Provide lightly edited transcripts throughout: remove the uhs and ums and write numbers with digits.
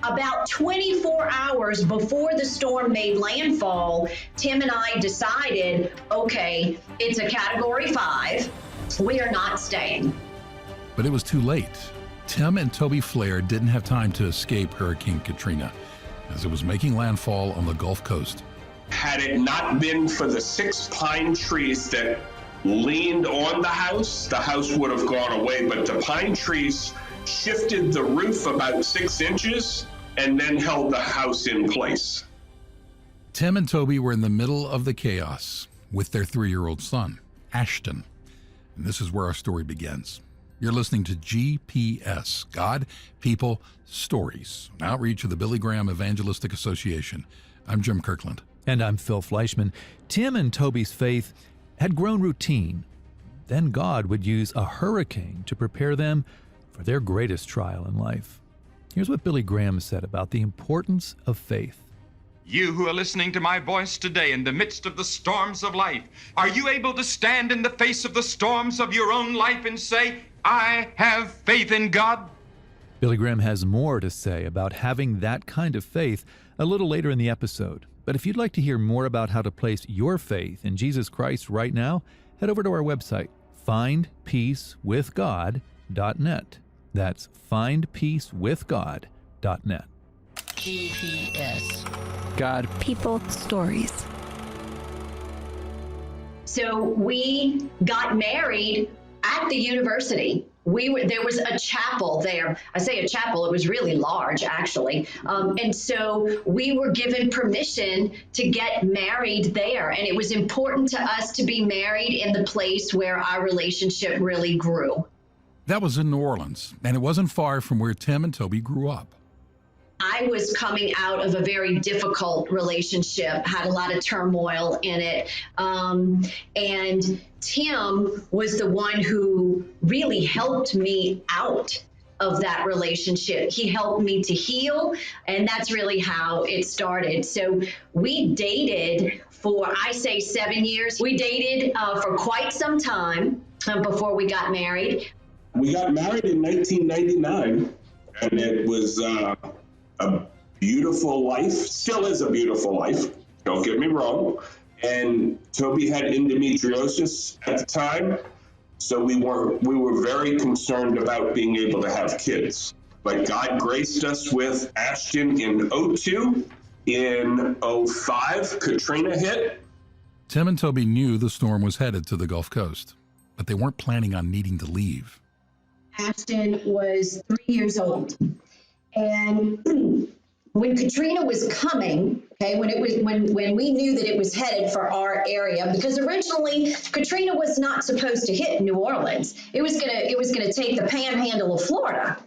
About 24 hours before the storm made landfall, Tim and I decided, okay, it's a Category 5. We are not staying. But it was too late. Tim and Toby Flair didn't have time to escape Hurricane Katrina as it was making landfall on the Gulf Coast. Had it not been for the 6 pine trees that leaned on the house would have gone away, but the pine trees shifted the roof about 6 inches and then held the house in place. Tim and Toby were in the middle of the chaos with their 3-year-old son, Ashton. And this is where our story begins. You're listening to GPS, God, People, Stories, an outreach of the Billy Graham Evangelistic Association. I'm Jim Kirkland. And I'm Phil Fleischman. Tim and Toby's faith had grown routine. Then God would use a hurricane to prepare them for their greatest trial in life. Here's what Billy Graham said about the importance of faith. You who are listening to my voice today in the midst of the storms of life, are you able to stand in the face of the storms of your own life and say, I have faith in God? Billy Graham has more to say about having that kind of faith a little later in the episode. But if you'd like to hear more about how to place your faith in Jesus Christ right now, head over to our website, findpeacewithgod.net. That's findpeacewithgod.net. GPS. God, People, Stories. So we got married at the university. There was a chapel there. I say a chapel, it was really large, actually. And so we were given permission to get married there. And it was important to us to be married in the place where our relationship really grew. That was in New Orleans, and it wasn't far from where Tim and Toby grew up. I was coming out of a very difficult relationship, had a lot of turmoil in it. And Tim was the one who really helped me out of that relationship. He helped me to heal, and that's really how it started. So we dated for, I say 7 years. We dated for quite some time before we got married. We got married in 1999, and it was a beautiful life, still is a beautiful life, don't get me wrong. And Toby had endometriosis at the time, so we were very concerned about being able to have kids. But God graced us with Ashton in 2002. In 2005, Katrina hit. Tim and Toby knew the storm was headed to the Gulf Coast, but they weren't planning on needing to leave. Ashton was 3 years old. And when Katrina was coming, okay, when we knew that it was headed for our area, because originally Katrina was not supposed to hit New Orleans. It was gonna take the panhandle of Florida.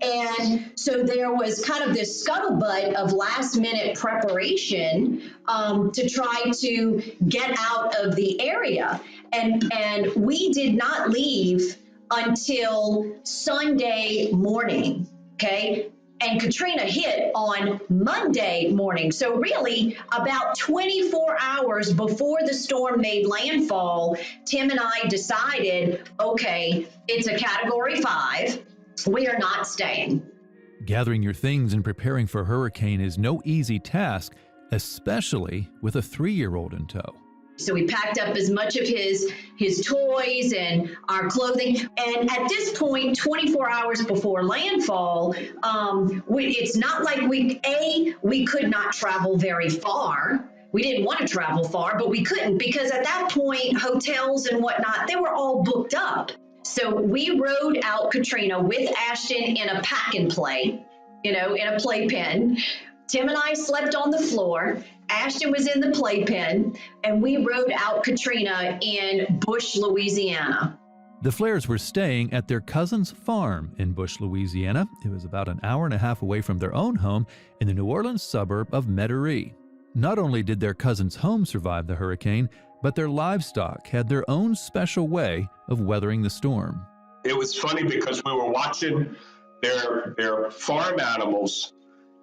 And so there was kind of this scuttlebutt of last minute preparation to try to get out of the area. And we did not leave until Sunday morning, okay? And Katrina hit on Monday morning. So really, about 24 hours before the storm made landfall, Tim and I decided, okay, it's a Category 5. We are not staying. Gathering your things and preparing for a hurricane is no easy task, especially with a 3-year-old in tow. So we packed up as much of his toys and our clothing. And at this point, 24 hours before landfall, it's not like we could not travel very far. We didn't want to travel far, but we couldn't because at that point, hotels and whatnot, they were all booked up. So we rode out Katrina with Ashton in a pack and play, in a playpen. Tim and I slept on the floor. Ashton was in the playpen, and we rode out Katrina in Bush, Louisiana. The Flairs were staying at their cousin's farm in Bush, Louisiana. It was about an hour and a half away from their own home in the New Orleans suburb of Metairie. Not only did their cousin's home survive the hurricane, but their livestock had their own special way of weathering the storm. It was funny because we were watching their farm animals,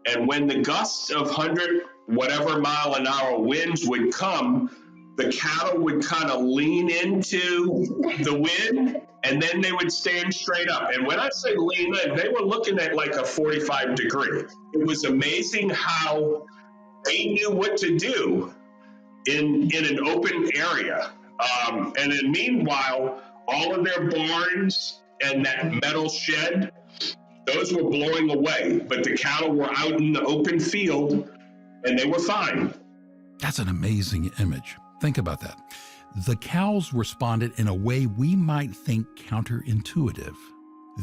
and when the gusts of 100 whatever mile an hour winds would come, the cattle would kind of lean into the wind, and then they would stand straight up. And when I say lean in, they were looking at like a 45 degree. It was amazing how they knew what to do in an open area. And then meanwhile, all of their barns and that metal shed, those were blowing away, but the cattle were out in the open field and they were fine. That's an amazing image. Think about that. The cows responded in a way we might think counterintuitive.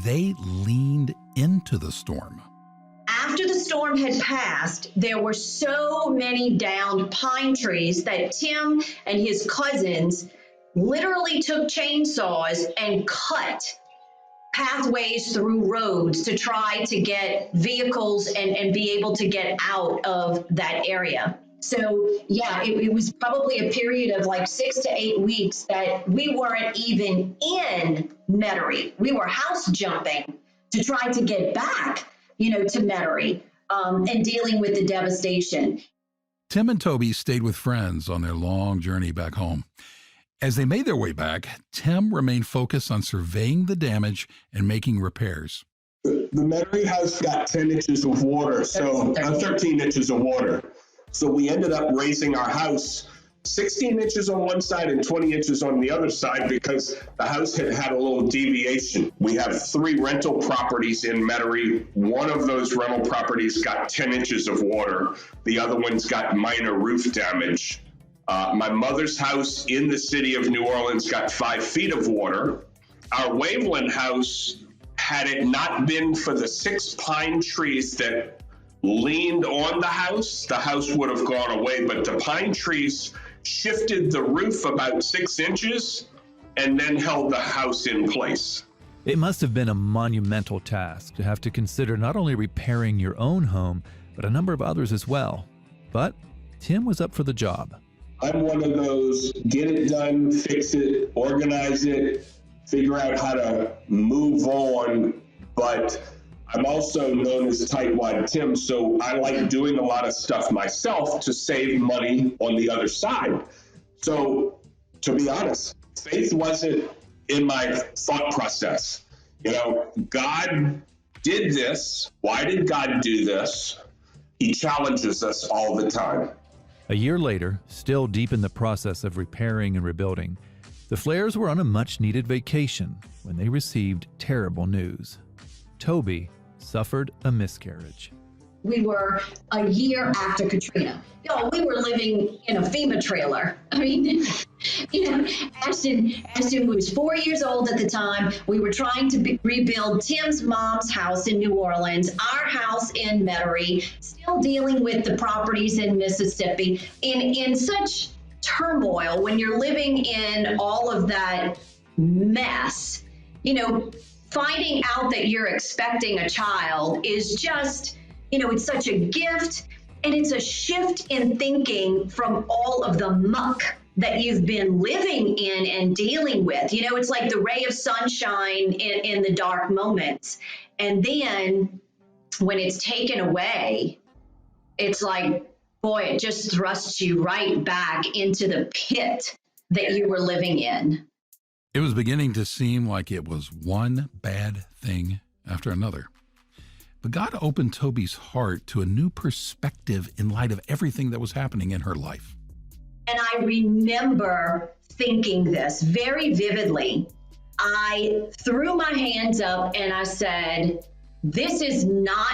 They leaned into the storm. After the storm had passed, there were so many downed pine trees that Tim and his cousins literally took chainsaws and cut pathways through roads to try to get vehicles and be able to get out of that area. So yeah, it was probably a period of like 6 to 8 weeks that we weren't even in Metairie. We were house jumping to try to get back, to Metairie, and dealing with the devastation. Tim and Toby stayed with friends on their long journey back home. As they made their way back, Tim remained focused on surveying the damage and making repairs. The Metairie house got 10 inches of water, 13 inches of water. So we ended up raising our house 16 inches on one side and 20 inches on the other side because the house had a little deviation. We have 3 rental properties in Metairie. One of those rental properties got 10 inches of water. The other one's got minor roof damage. My mother's house in the city of New Orleans got 5 feet of water. Our Waveland house, had it not been for the 6 pine trees that leaned on the house would have gone away, but the pine trees shifted the roof about 6 inches and then held the house in place. It must have been a monumental task to have to consider not only repairing your own home, but a number of others as well. But Tim was up for the job. I'm one of those get it done, fix it, organize it, figure out how to move on, but I'm also known as Tightwad Tim, so I like doing a lot of stuff myself to save money on the other side. So, to be honest, faith wasn't in my thought process. God did this. Why did God do this? He challenges us all the time. A year later, still deep in the process of repairing and rebuilding, the Flairs were on a much-needed vacation when they received terrible news. Toby suffered a miscarriage. We were a year after Katrina. We were living in a FEMA trailer. I mean, Ashton was 4 years old at the time. We were trying to rebuild Tim's mom's house in New Orleans, our house in Metairie, still dealing with the properties in Mississippi in such turmoil when you're living in all of that mess. Finding out that you're expecting a child is just, it's such a gift, and it's a shift in thinking from all of the muck that you've been living in and dealing with. It's like the ray of sunshine in the dark moments. And then when it's taken away, it's like, boy, it just thrusts you right back into the pit that you were living in. It was beginning to seem like it was one bad thing after another. But God opened Toby's heart to a new perspective in light of everything that was happening in her life. And I remember thinking this very vividly. I threw my hands up and I said, this is not